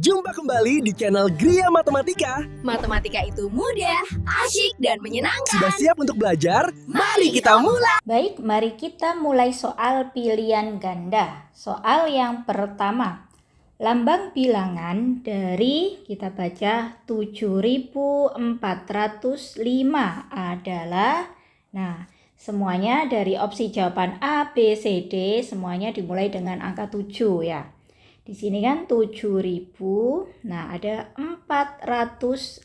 Jumpa kembali di channel Gria Matematika. Matematika itu mudah, asyik, dan menyenangkan. Sudah siap untuk belajar? Mari kita mulai. Baik, mari kita mulai soal pilihan ganda. Soal yang pertama. Lambang bilangan dari kita baca 7405 adalah, nah semuanya dari opsi jawaban A, B, C, D semuanya dimulai dengan angka 7 ya. Di sini kan 7.000, nah ada 405.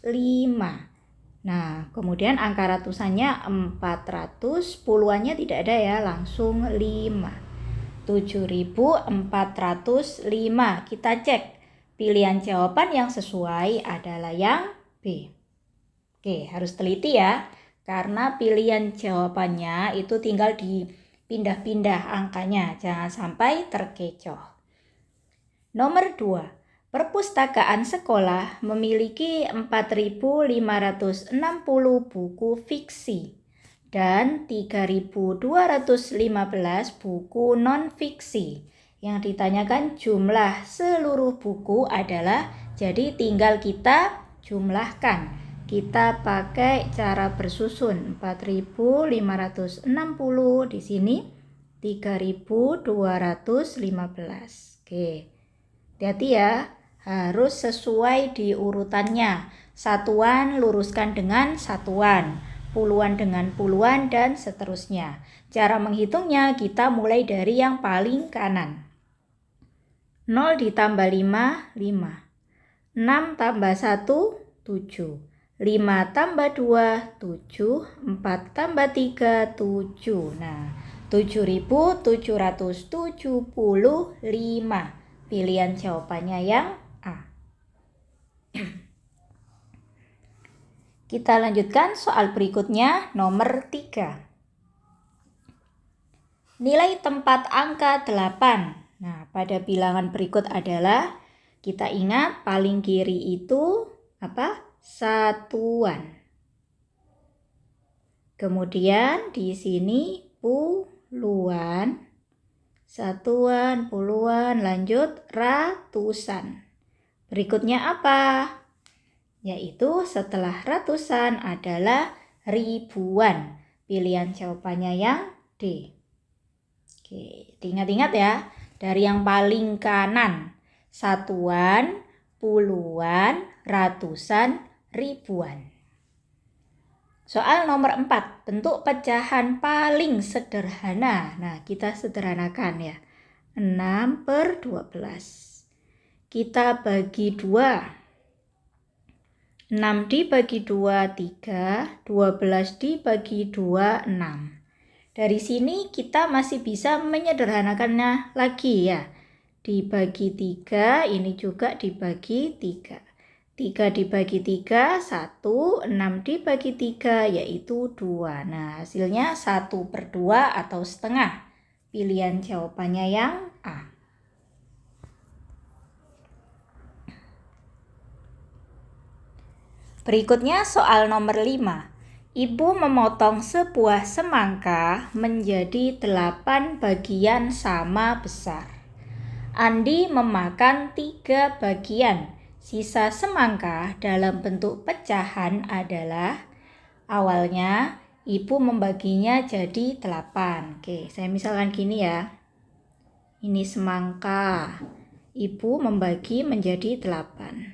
Nah, kemudian angka ratusannya 400, puluhannya tidak ada ya, langsung 5. 7.405. Kita cek. Pilihan jawaban yang sesuai adalah yang B. Oke, harus teliti ya. Karena pilihan jawabannya itu tinggal dipindah-pindah angkanya. Jangan sampai terkecoh. Nomor 2. Perpustakaan sekolah memiliki 4.560 buku fiksi dan 3.215 buku non-fiksi. Yang ditanyakan jumlah seluruh buku adalah, jadi tinggal kita jumlahkan. Kita pakai cara bersusun. 4.560 di sini 3.215. Oke. Hati-hati ya, harus sesuai di urutannya. Satuan luruskan dengan satuan, puluhan dengan puluhan, dan seterusnya. Cara menghitungnya kita mulai dari yang paling kanan. 0 ditambah 5, 5. 6 tambah 1, 7. 5 tambah 2, 7. 4 tambah 3, 7. Nah, 7.775. Pilihan jawabannya yang A. Kita lanjutkan soal berikutnya, nomor 3. Nilai tempat angka 8. Nah, pada bilangan berikut adalah, kita ingat paling kiri itu apa? Satuan. Kemudian di sini puluhan. Satuan, puluhan, lanjut ratusan. Berikutnya apa? Yaitu setelah ratusan adalah ribuan. Pilihan jawabannya yang D. Oke, diingat-ingat ya. Dari yang paling kanan, satuan, puluhan, ratusan, ribuan. Soal nomor 4, bentuk pecahan paling sederhana. Nah, kita sederhanakan ya. 6/12. Kita bagi 2. 6 dibagi 2, 3. 12 dibagi 2, 6. Dari sini kita masih bisa menyederhanakannya lagi ya. Dibagi 3, ini juga dibagi 3. 3 dibagi 3, 1. 6 dibagi 3, yaitu 2. Nah, hasilnya 1/2 atau setengah. Pilihan jawabannya yang A. Berikutnya soal nomor 5. Ibu memotong sebuah semangka menjadi 8 bagian sama besar. Andi memakan 3 bagian. Sisa semangka dalam bentuk pecahan adalah, awalnya ibu membaginya jadi 8. Oke, saya misalkan gini ya. Ini semangka. Ibu membagi menjadi 8.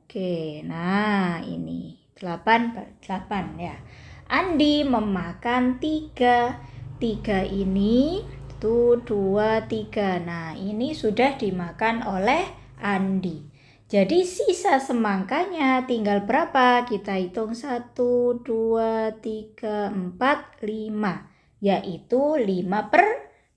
Oke, nah ini 8 ya. Andi memakan 3. 3 ini itu 2, 3. Nah, ini sudah dimakan oleh Andi. Jadi sisa semangkanya tinggal berapa? Kita hitung 1, 2, 3, 4, 5. Yaitu 5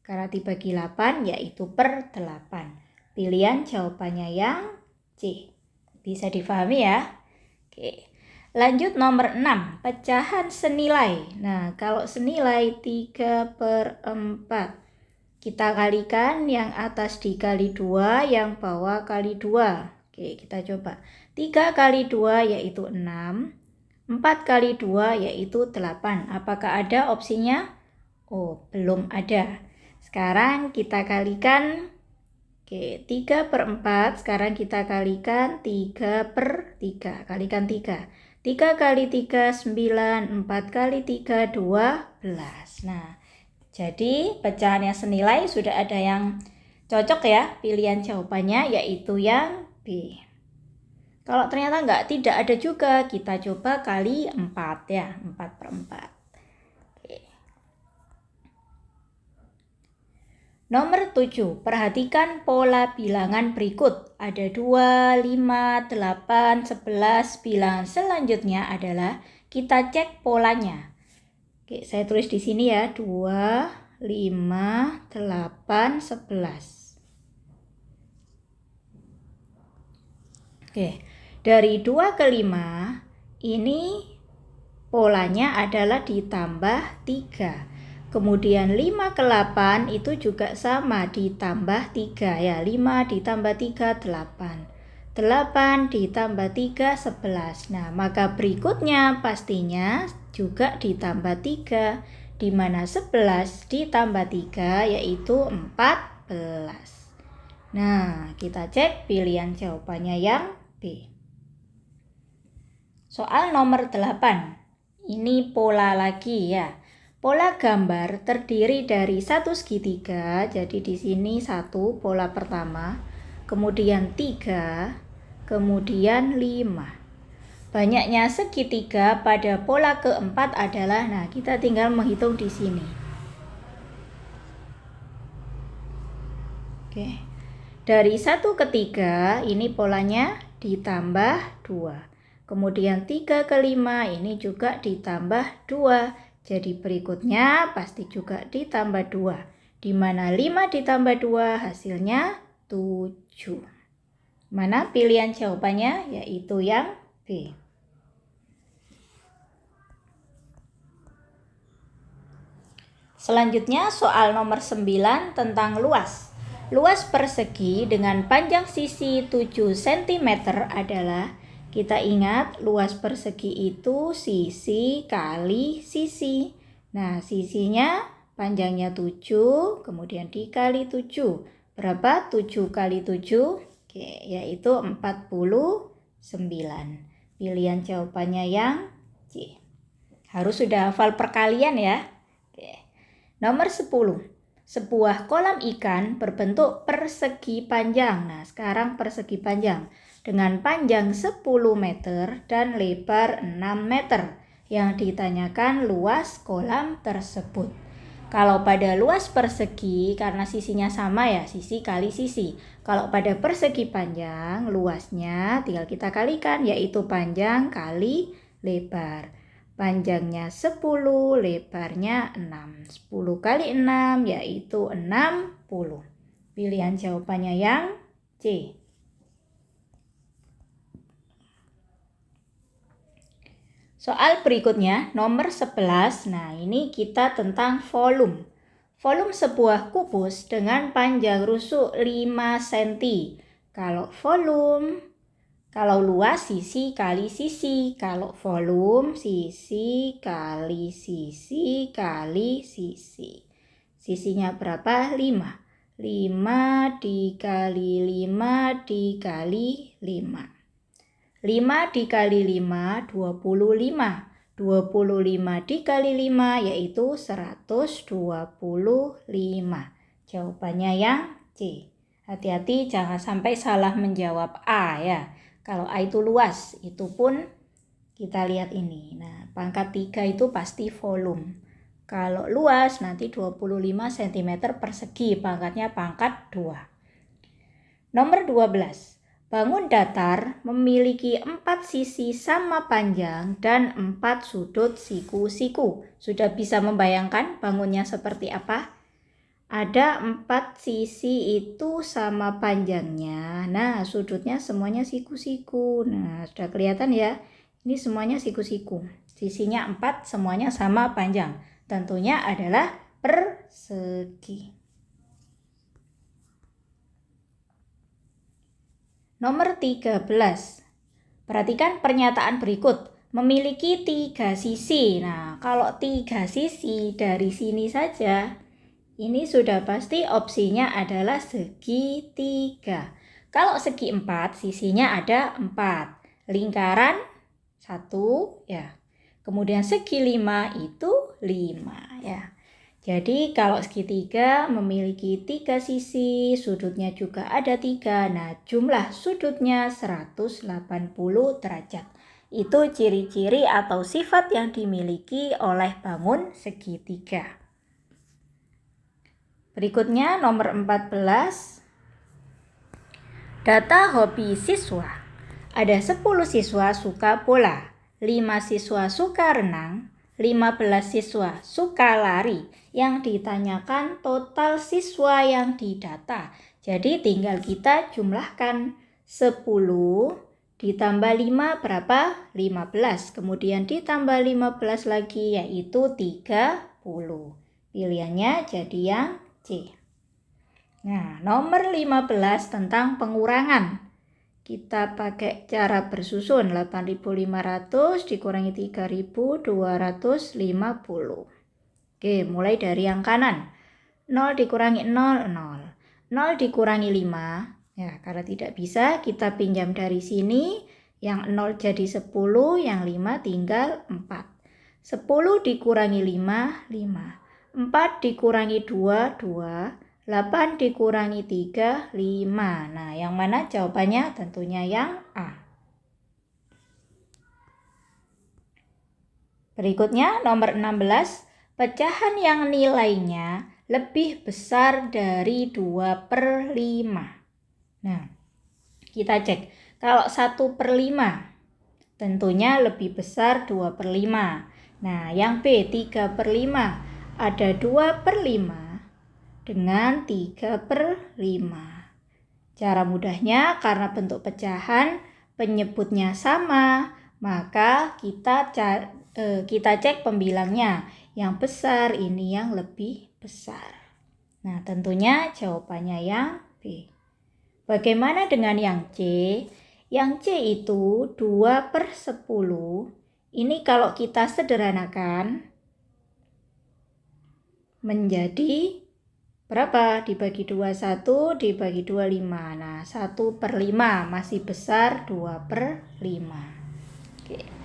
karena dibagi 8 yaitu per 8. Pilihan jawabannya yang C. Bisa difahami ya? Oke. Lanjut nomor 6. Pecahan senilai. Nah, kalau senilai 3/4. Kita kalikan yang atas dikali 2, yang bawah kali 2. Oke, kita coba. 3 kali 2 yaitu 6. 4 kali 2 yaitu 8. Apakah ada opsinya? Oh, belum ada. Sekarang kita kalikan. Oke, 3/4 sekarang kita kalikan 3/3. Kalikan 3. 3 kali 3, 9. 4 kali 3, 12. Nah, jadi pecahan yang senilai sudah ada yang cocok ya. Pilihan jawabannya yaitu yang B. Kalau ternyata tidak ada juga, kita coba kali 4 ya. 4/4. Nomor 7, perhatikan pola bilangan berikut. Ada 2, 5, 8, 11 bilangan selanjutnya adalah kita cek polanya. Oke, saya tulis di sini ya, 2, 5, 8, 11. Oke, dari 2 ke 5, ini polanya adalah ditambah 3. Kemudian 5 ke 8 itu juga sama ditambah 3 ya. 5 ditambah 3, 8. 8 ditambah 3, 11. Nah, maka berikutnya pastinya juga ditambah 3. Di mana 11 ditambah 3 yaitu 14. Nah, kita cek pilihan jawabannya yang B. Soal nomor 8. Ini pola lagi ya. Pola gambar terdiri dari satu segitiga, jadi di sini 1 pola pertama, kemudian 3, kemudian 5. Banyaknya segitiga pada pola keempat adalah, nah kita tinggal menghitung di sini. Oke, dari 1 ke 3 ini polanya ditambah 2. Kemudian 3 ke 5 ini juga ditambah 2. Jadi berikutnya pasti juga ditambah 2. Di mana 5 ditambah 2 hasilnya 7. Mana pilihan jawabannya? Yaitu yang B. Selanjutnya soal nomor 9 tentang luas. Luas persegi dengan panjang sisi 7 cm adalah, kita ingat luas persegi itu sisi kali sisi. Nah, sisinya panjangnya 7, kemudian dikali 7. Berapa? 7 kali 7? Oke, yaitu 49. Pilihan jawabannya yang C. Harus sudah hafal perkalian ya. Oke. Nomor 10. Sebuah kolam ikan berbentuk persegi panjang. Nah, sekarang persegi panjang dengan panjang 10 meter dan lebar 6 meter. Yang ditanyakan luas kolam tersebut. Kalau pada luas persegi, karena sisinya sama ya, sisi kali sisi. Kalau pada persegi panjang, luasnya tinggal kita kalikan, yaitu panjang kali lebar. Panjangnya 10, lebarnya 6. 10 kali 6 yaitu 60. Pilihan jawabannya yang C. Soal berikutnya, nomor 11. Nah, ini kita tentang volume. Volume sebuah kubus dengan panjang rusuk 5 cm. Kalau luas sisi kali sisi. Kalau volume sisi kali sisi kali sisi. Sisinya berapa? 5. 5 dikali 5 dikali 5. 5 dikali 5, 25. 25 dikali 5 yaitu 125. Jawabannya yang C. Hati-hati jangan sampai salah menjawab A ya. Kalau A itu luas, itu pun kita lihat ini. Nah, pangkat 3 itu pasti volume. Kalau luas nanti 25 cm persegi, pangkatnya pangkat 2. Nomor 12. Bangun datar memiliki 4 sisi sama panjang dan 4 sudut siku-siku. Sudah bisa membayangkan bangunnya seperti apa? Ada 4 sisi itu sama panjangnya. Nah, sudutnya semuanya siku-siku. Nah, sudah kelihatan ya? Ini semuanya siku-siku. Sisinya 4, semuanya sama panjang. Tentunya adalah persegi. Nomor 13. Perhatikan pernyataan berikut. Memiliki 3 sisi. Nah, kalau 3 sisi dari sini saja, Ini sudah pasti opsinya adalah segitiga. Kalau segi 4, sisinya ada 4. Lingkaran 1 ya. Kemudian segi 5 itu 5 ya. Jadi kalau segitiga memiliki 3 sisi, sudutnya juga ada 3. Nah, jumlah sudutnya 180 derajat. Itu ciri-ciri atau sifat yang dimiliki oleh bangun segitiga. Berikutnya nomor 14. Data hobi siswa. Ada 10 siswa suka bola, 5 siswa suka renang, 15 siswa suka lari. Yang ditanyakan total siswa yang didata. Jadi tinggal kita jumlahkan 10 ditambah 5 berapa? 15. Kemudian ditambah 15 lagi yaitu 30. Pilihannya jadi yang C. Nah, nomor 15 tentang pengurangan. Kita pakai cara bersusun. 8.500 dikurangi 3.250. Oke, mulai dari yang kanan. 0 dikurangi 0, 0. 0 dikurangi 5. Ya, karena tidak bisa, kita pinjam dari sini. Yang 0 jadi 10, yang 5 tinggal 4. 10 dikurangi 5, 5. 4 dikurangi 2, 2. 8 dikurangi 3, 5. Nah, yang mana jawabannya? Tentunya yang A. Berikutnya, nomor 16. Pecahan yang nilainya lebih besar dari 2/5. Nah, kita cek. Kalau 1/5, tentunya lebih besar 2/5. Nah, yang B, 3/5. Ada 2/5 dengan 3/5. Cara mudahnya, karena bentuk pecahan penyebutnya sama, maka kita cek pembilangnya. Yang besar ini yang lebih besar. Nah, tentunya jawabannya yang B. Bagaimana dengan yang C? Yang C itu 2/10. Ini kalau kita sederhanakan menjadi berapa? Dibagi 2, 1, dibagi 2, 5. Nah, 1/5 masih besar 2/5. Oke.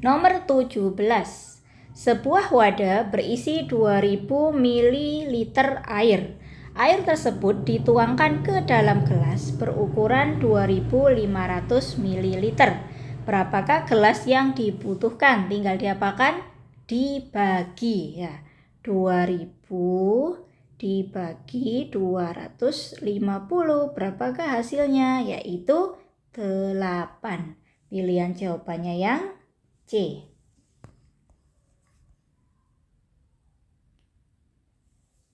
Nomor 17. Sebuah wadah berisi 2000 ml air. Air tersebut dituangkan ke dalam gelas berukuran 2500 ml. Berapakah gelas yang dibutuhkan? Tinggal diapakan? Dibagi ya. 2000 dibagi 250. Berapakah hasilnya? Yaitu 8. Pilihan jawabannya yang C.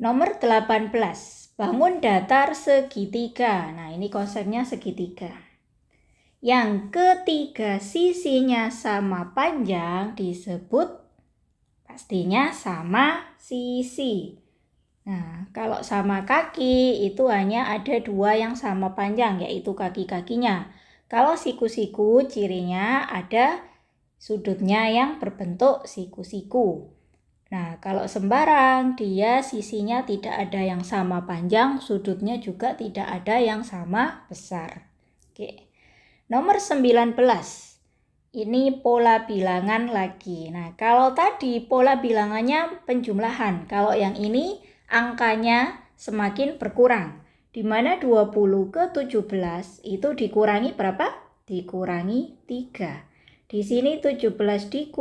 Nomor 18. Bangun datar segitiga. Nah, ini konsepnya segitiga. Yang ketiga sisinya sama panjang disebut pastinya sama sisi. Nah, kalau sama kaki itu hanya ada 2 yang sama panjang, yaitu kaki-kakinya. Kalau siku-siku cirinya ada sudutnya yang berbentuk siku-siku. Nah, kalau sembarang dia sisinya tidak ada yang sama panjang, sudutnya juga tidak ada yang sama besar. Oke. Nomor 19. Ini pola bilangan lagi. Nah, kalau tadi pola bilangannya penjumlahan. Kalau yang ini angkanya semakin berkurang. Di mana 20 ke 17 itu dikurangi berapa? Dikurangi 3. Di sini 17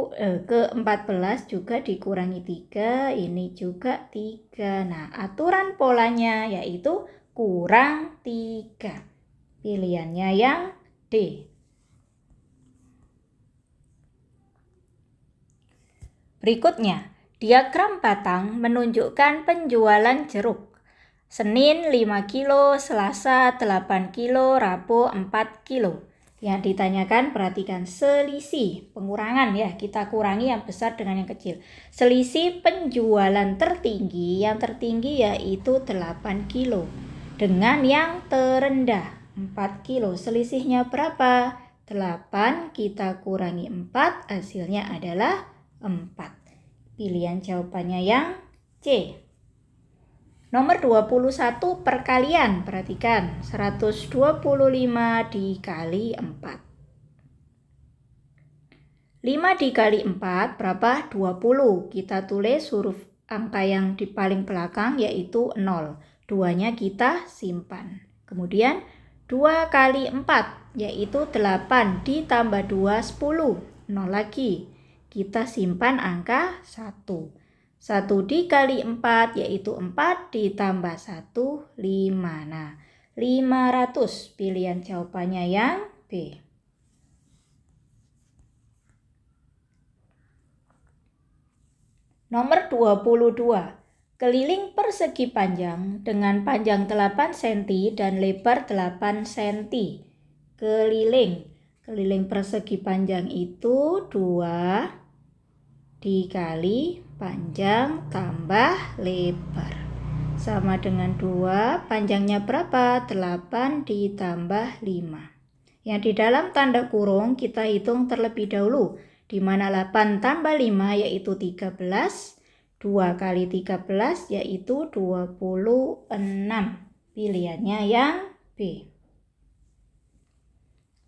ke 14 juga dikurangi 3, ini juga 3. Nah, aturan polanya yaitu kurang 3. Pilihannya yang D. Berikutnya, diagram batang menunjukkan penjualan jeruk. Senin 5 kilo, Selasa 8 kilo, Rabu 4 kilo. Yang ditanyakan perhatikan selisih pengurangan ya, kita kurangi yang besar dengan yang kecil. Selisih penjualan tertinggi, yang tertinggi yaitu 8 kilo dengan yang terendah 4 kilo. Selisihnya berapa? 8 kita kurangi 4, hasilnya adalah 4. Pilihan jawabannya yang C. Nomor 21 perkalian. Perhatikan, 125 dikali 4. 5 dikali 4 berapa? 20. Kita tulis huruf angka yang di paling belakang yaitu 0. 2-nya kita simpan. Kemudian 2 kali 4 yaitu 8 ditambah 2, 10. 0 lagi. Kita simpan angka 1. 1 dikali 4 yaitu 4 ditambah 1, 5. Nah, 500. Pilihan jawabannya yang B. Nomor 22. Keliling persegi panjang dengan panjang 8 cm dan lebar 8 cm. Keliling persegi panjang itu 2 dikali panjang tambah lebar. Sama dengan 2, panjangnya berapa? 8 ditambah 5. Yang di dalam tanda kurung kita hitung terlebih dahulu. Di mana 8 tambah 5 yaitu 13, 2 kali 13 yaitu 26. Pilihannya yang B.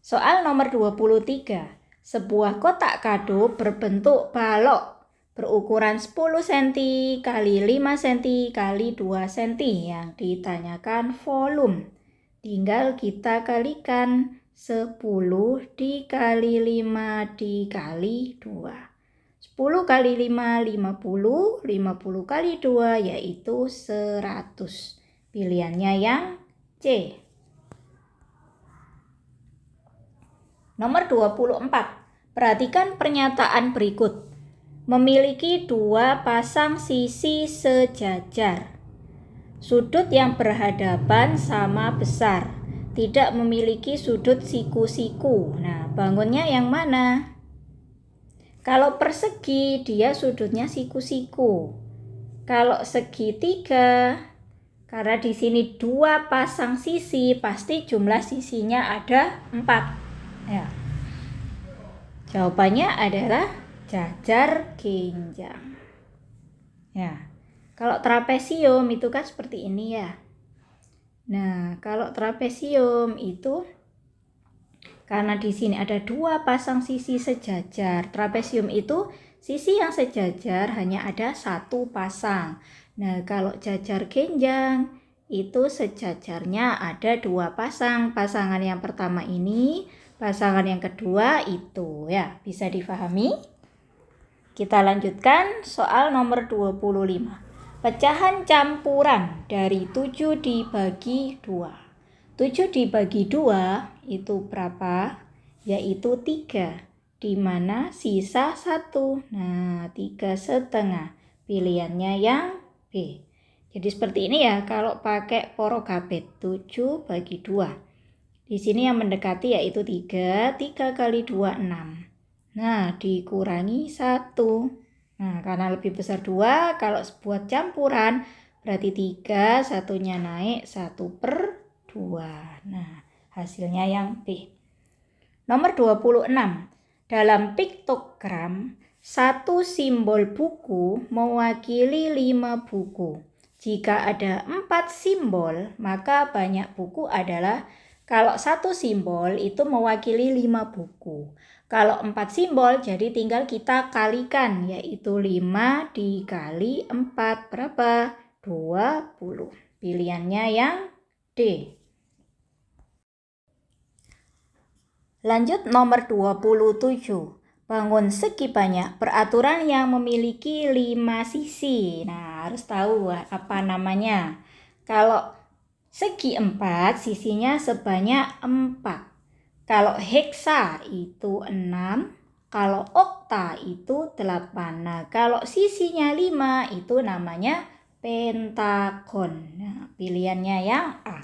Soal nomor 23. Sebuah kotak kado berbentuk balok berukuran 10 cm kali 5 cm kali 2 cm. Yang ditanyakan volume. Tinggal kita kalikan. 10 dikali 5 dikali 2. 10 kali 5, 50. 50 kali 2 yaitu 100. Pilihannya yang C. Nomor 24. Perhatikan pernyataan berikut. Memiliki 2 pasang sisi sejajar. Sudut yang berhadapan sama besar. Tidak memiliki sudut siku-siku. Nah, bangunnya yang mana? Kalau persegi, dia sudutnya siku-siku. Kalau segitiga, karena di sini 2 pasang sisi, pasti jumlah sisinya ada 4. Ya. Jawabannya adalah jajar genjang. Ya. Kalau trapesium itu kan seperti ini ya. Nah, kalau trapesium itu karena di sini ada 2 pasang sisi sejajar. Trapesium itu sisi yang sejajar hanya ada 1 pasang. Nah, kalau jajar genjang itu sejajarnya ada 2 pasang. Pasangan yang pertama ini, pasangan yang kedua itu ya, bisa difahami? Kita lanjutkan soal nomor 25. Pecahan campuran dari 7 dibagi 2. 7 dibagi 2 itu berapa? Yaitu 3. Di mana sisa 1. Nah, 3,5. Pilihannya yang B. Jadi seperti ini ya kalau pakai porogabet. 7 bagi 2. Di sini yang mendekati yaitu 3. 3 kali 2, 6. Nah, dikurangi 1. Nah, karena lebih besar 2, kalau buat campuran berarti 3, satunya naik 1/2. Nah, hasilnya yang B. Nomor 26. Dalam piktogram, 1 simbol buku mewakili 5 buku. Jika ada 4 simbol, maka banyak buku adalah kalau 1 simbol itu mewakili 5 buku. Kalau 4 simbol, jadi tinggal kita kalikan, yaitu 5 dikali 4. Berapa? 20. Pilihannya yang D. Lanjut nomor 27. Bangun segi banyak peraturan yang memiliki 5 sisi. Nah, harus tahu apa namanya. Kalau segi 4, sisinya sebanyak 4. Kalau heksa itu 6, kalau okta itu 8. Nah, kalau sisinya 5 itu namanya pentagon. Nah, pilihannya yang A.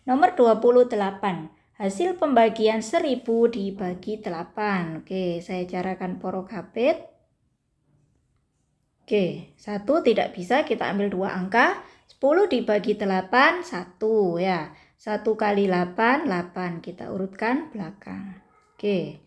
Nomor 28. Hasil pembagian 1000 dibagi 8. Oke, saya carakan porogabet. Oke, 1 tidak bisa, kita ambil 2 angka. 10 dibagi 8, 1 ya. 1 kali 8, 8. Kita urutkan belakang. Oke.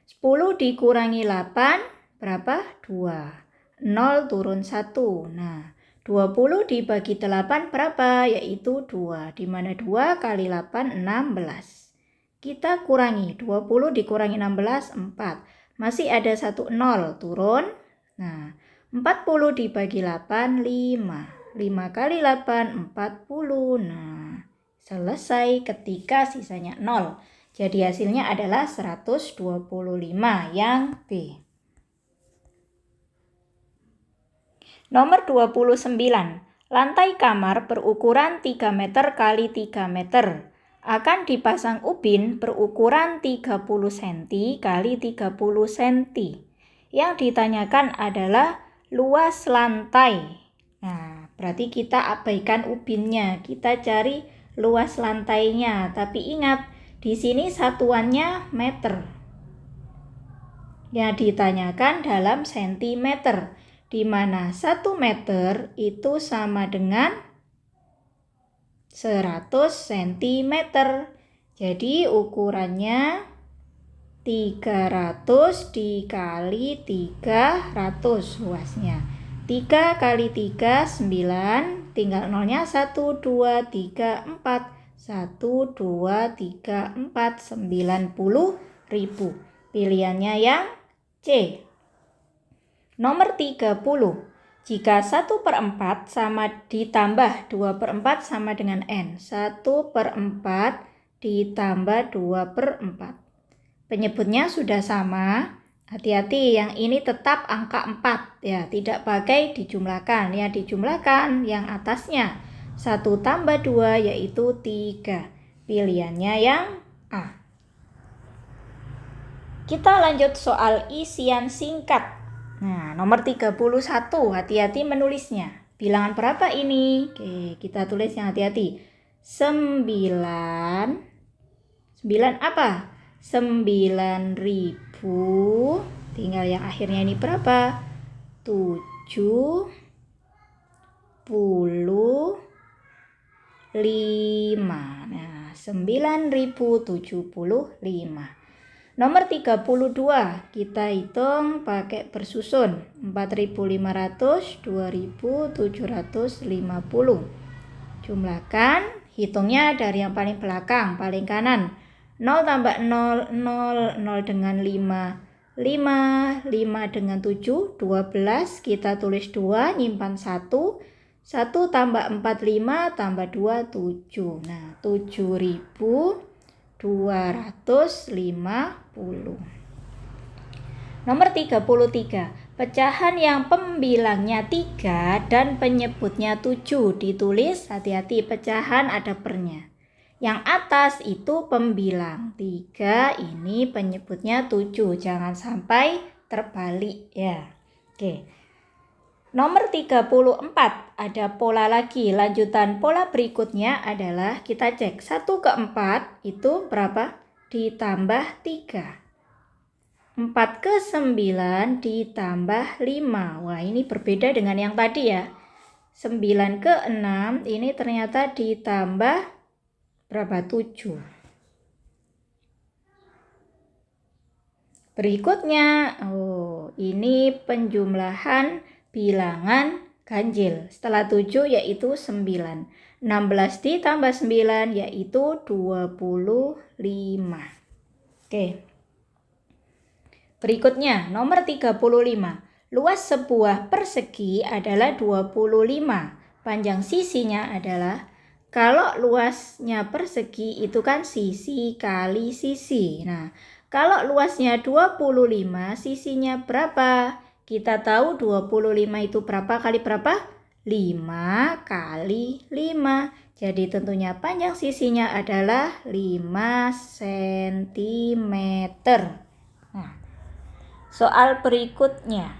10 dikurangi 8, berapa? 2. 0 turun 1. Nah, 20 dibagi 8 berapa? Yaitu 2. Di mana 2 kali 8, 16. Kita kurangi. 20 dikurangi 16, 4. Masih ada 1 0 turun. Nah, 40 dibagi 8, 5. 5 kali 8, 40. Nah, selesai ketika sisanya 0. Jadi hasilnya adalah 125 yang B. Nomor 29. Lantai kamar berukuran 3 meter kali 3 meter. Akan dipasang ubin berukuran 30 cm kali 30 cm. Yang ditanyakan adalah luas lantai. Nah, berarti kita abaikan ubinnya. Kita cari luas lantainya. Tapi ingat, di sini satuannya meter. Yang ditanyakan dalam sentimeter. Di mana 1 meter itu sama dengan 100 cm. Jadi ukurannya 300 dikali 300 luasnya. 3 kali 3, 9. Tinggal nolnya 1, 2, 3, 4. 1, 2, 3, 4. 90.000. Pilihannya yang C. Nomor 30. Jika 1/4 sama ditambah 2/4 sama dengan N. 1/4 ditambah 2/4. Penyebutnya sudah sama. Hati-hati, yang ini tetap angka 4. Ya, tidak pakai dijumlahkan. Yang dijumlahkan yang atasnya. 1 tambah 2 yaitu 3. Pilihannya yang A. Kita lanjut soal isian singkat. Nah, nomor 31, hati-hati menulisnya. Bilangan berapa ini? Oke, kita tulis yang hati-hati. 9 apa? 9.000. Tinggal yang akhirnya ini berapa? 75. Nah, 9.075. Nomor 32, kita hitung pakai bersusun. 4.500, 2.750. Jumlahkan, hitungnya dari yang paling belakang, paling kanan. 0 tambah 0, 0, 0 dengan 5, 5, 5 dengan 7, 12. Kita tulis 2, nyimpan 1. 1 tambah 4, 5, tambah 2, 7. Nah, 7.250. Nomor 33. Pecahan yang pembilangnya 3 dan penyebutnya 7 ditulis. Hati-hati, pecahan ada pernya. Yang atas itu pembilang 3, ini penyebutnya 7. Jangan sampai terbalik ya. Oke. Nomor 34, ada pola lagi. Lanjutan pola berikutnya adalah kita cek 1/4 itu berapa? Ditambah 3. 4/9 ditambah 5. Wah, ini berbeda dengan yang tadi ya. 9/6 ini ternyata ditambah berapa? 7. Berikutnya, ini penjumlahan bilangan ganjil. Setelah 7 yaitu 9. 16 ditambah 9 yaitu 25. Oke. Berikutnya, nomor 35. Luas sebuah persegi adalah 25. Panjang sisinya adalah, kalau luasnya persegi itu kan sisi kali sisi. Nah, kalau luasnya 25, sisinya berapa? Kita tahu 25 itu berapa kali berapa? 5 kali 5. Jadi tentunya panjang sisinya adalah 5 cm. Nah, soal berikutnya.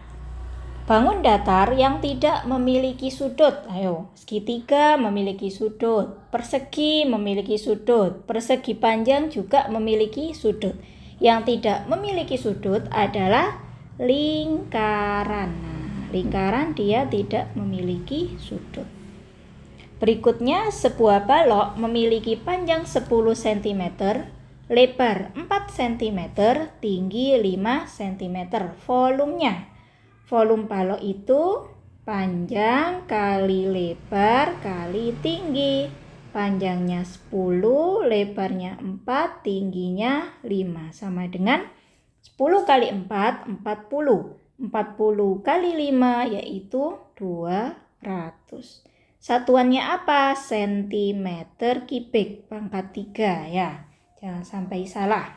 Bangun datar yang tidak memiliki sudut. Ayo, segitiga memiliki sudut, persegi memiliki sudut, persegi panjang juga memiliki sudut. Yang tidak memiliki sudut adalah lingkaran. Nah, lingkaran dia tidak memiliki sudut. Berikutnya, sebuah balok memiliki panjang 10 cm, lebar 4 cm, tinggi 5 cm. Volumenya Volume balok itu panjang kali lebar kali tinggi. Panjangnya 10, lebarnya 4, tingginya 5. Sama dengan 10 kali 4, 40. 40 kali 5 yaitu 200. Satuannya apa? Sentimeter kubik pangkat 3 ya. Jangan sampai salah.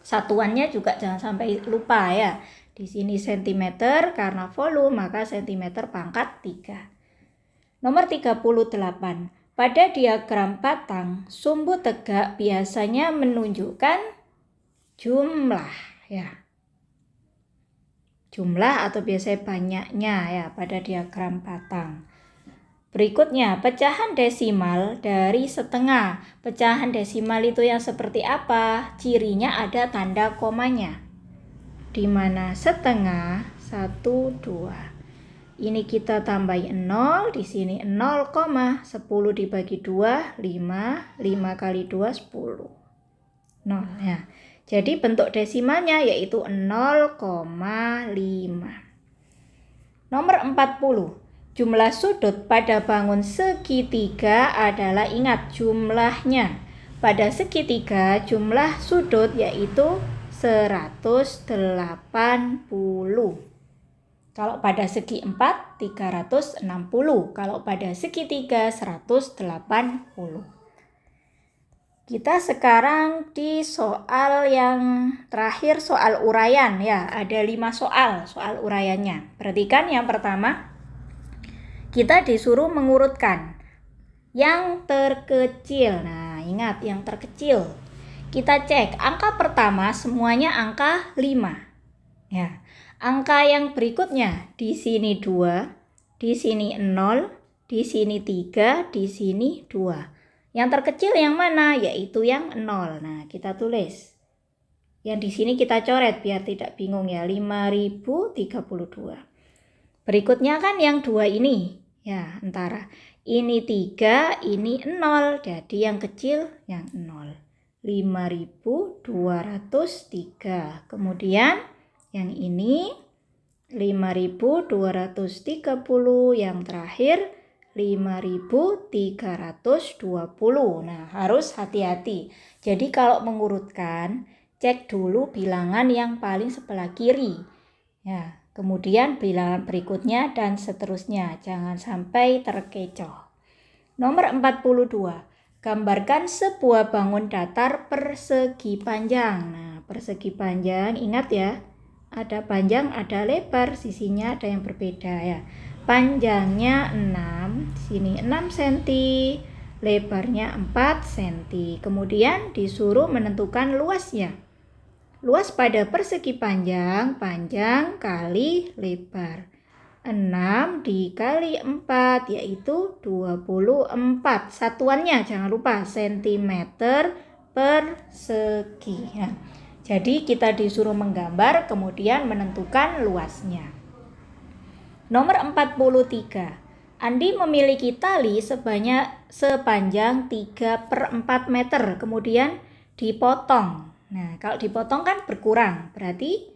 Satuannya juga jangan sampai lupa ya. Di sini sentimeter karena volume maka sentimeter pangkat 3. Nomor 38. Pada diagram batang, sumbu tegak biasanya menunjukkan jumlah ya. Jumlah atau biasanya banyaknya ya pada diagram batang. Berikutnya, pecahan desimal dari setengah. Pecahan desimal itu yang seperti apa? Cirinya ada tanda komanya. Di mana setengah 1, 2. Ini kita tambahin 0, di sini 0, 10 dibagi 2, 5, 5 kali 2, 10. 0 ya. Jadi bentuk desimalnya yaitu 0,5. Nomor 40. Jumlah sudut pada bangun segitiga adalah, ingat jumlahnya. Pada segitiga jumlah sudut yaitu 180. Kalau pada segi 4, 360. Kalau pada segitiga, 180. Kita sekarang di soal yang terakhir, soal uraian ya. Ada 5 soal uraiannya. Perhatikan yang pertama, kita disuruh mengurutkan yang terkecil. Nah, ingat yang terkecil. Kita cek angka pertama semuanya angka 5. Ya. Angka yang berikutnya di sini 2, di sini 0, di sini 3, di sini 2. Yang terkecil yang mana? Yaitu yang 0. Nah, kita tulis. Yang di sini kita coret biar tidak bingung ya. 5032. Berikutnya kan yang 2 ini. Ya, antara ini 3, ini 0. Jadi yang kecil yang 0. 5203. Kemudian yang ini 5230, yang terakhir 5320. Nah, harus hati-hati. Jadi kalau mengurutkan, cek dulu bilangan yang paling sebelah kiri. Ya, kemudian bilangan berikutnya dan seterusnya. Jangan sampai terkecoh. Nomor 42. Gambarkan sebuah bangun datar persegi panjang. Nah, persegi panjang ingat ya. Ada panjang, ada lebar, sisinya ada yang berbeda ya. Panjangnya 6, sini 6 cm, lebarnya 4 cm. Kemudian disuruh menentukan luasnya. Luas pada persegi panjang, panjang kali lebar. 6 dikali 4 yaitu 24. Satuannya jangan lupa sentimeter persegi ya. Jadi kita disuruh menggambar kemudian menentukan luasnya. Nomor 43. Andi memiliki tali sepanjang 3/4 meter kemudian dipotong. Nah, kalau dipotong kan berkurang, berarti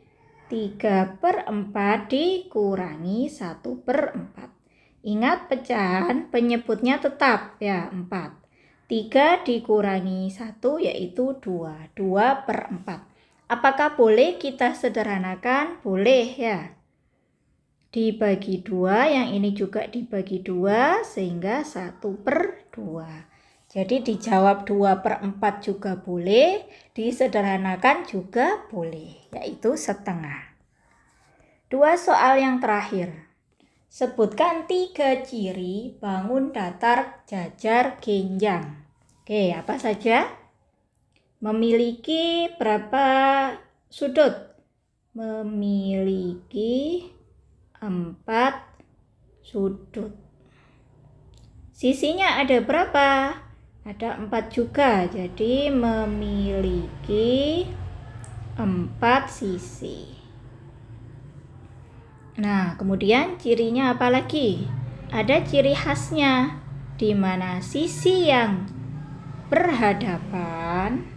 3/4 dikurangi 1/4. Ingat pecahan penyebutnya tetap ya 4. 3 dikurangi 1 yaitu 2. 2/4. Apakah boleh kita sederhanakan? Boleh ya. Dibagi 2, yang ini juga dibagi 2 sehingga 1/2. Jadi dijawab 2/4 juga boleh, disederhanakan juga boleh, yaitu setengah. 2 soal yang terakhir. Sebutkan 3 ciri bangun datar jajar genjang. Oke, apa saja? Memiliki berapa sudut? Memiliki 4 sudut. Sisinya ada berapa? Ada 4 juga, jadi memiliki 4 sisi. Nah, kemudian cirinya apa lagi? Ada ciri khasnya, di mana sisi yang berhadapan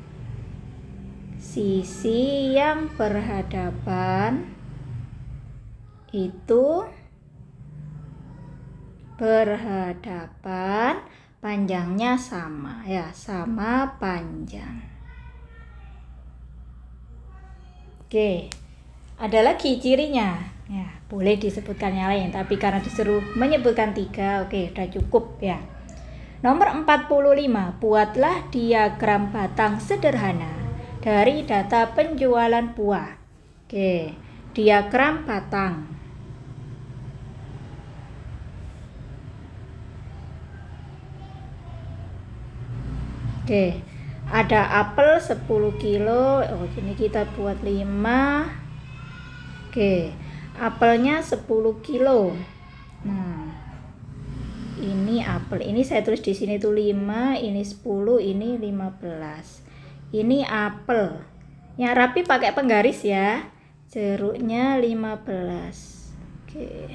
itu berhadapan, panjangnya sama ya, sama panjang. Oke, ada lagi cirinya ya, boleh disebutkan yang lain, tapi karena disuruh menyebutkan 3, oke, udah cukup ya. Nomor 45, buatlah diagram batang sederhana dari data penjualan buah. Oke, diagram batang. Oke, ada apel 10 kilo. Oh, ini kita buat 5. Oke, apelnya 10 kilo. Nah, ini apel. Ini saya tulis di sini tuh 5, ini 10, ini 15. Ini apel. Yang rapi pakai penggaris ya. Jeruknya 15. Oke.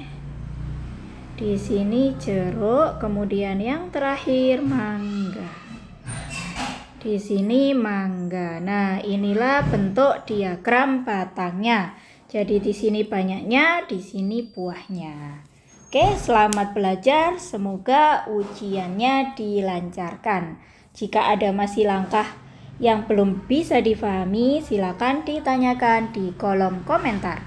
Di sini jeruk, kemudian yang terakhir mangga. Di sini mangga. Nah, inilah bentuk diagram batangnya. Jadi di sini banyaknya, di sini buahnya. Oke, selamat belajar. Semoga ujiannya dilancarkan. Jika ada masih langkah yang belum bisa difahami, silakan ditanyakan di kolom komentar.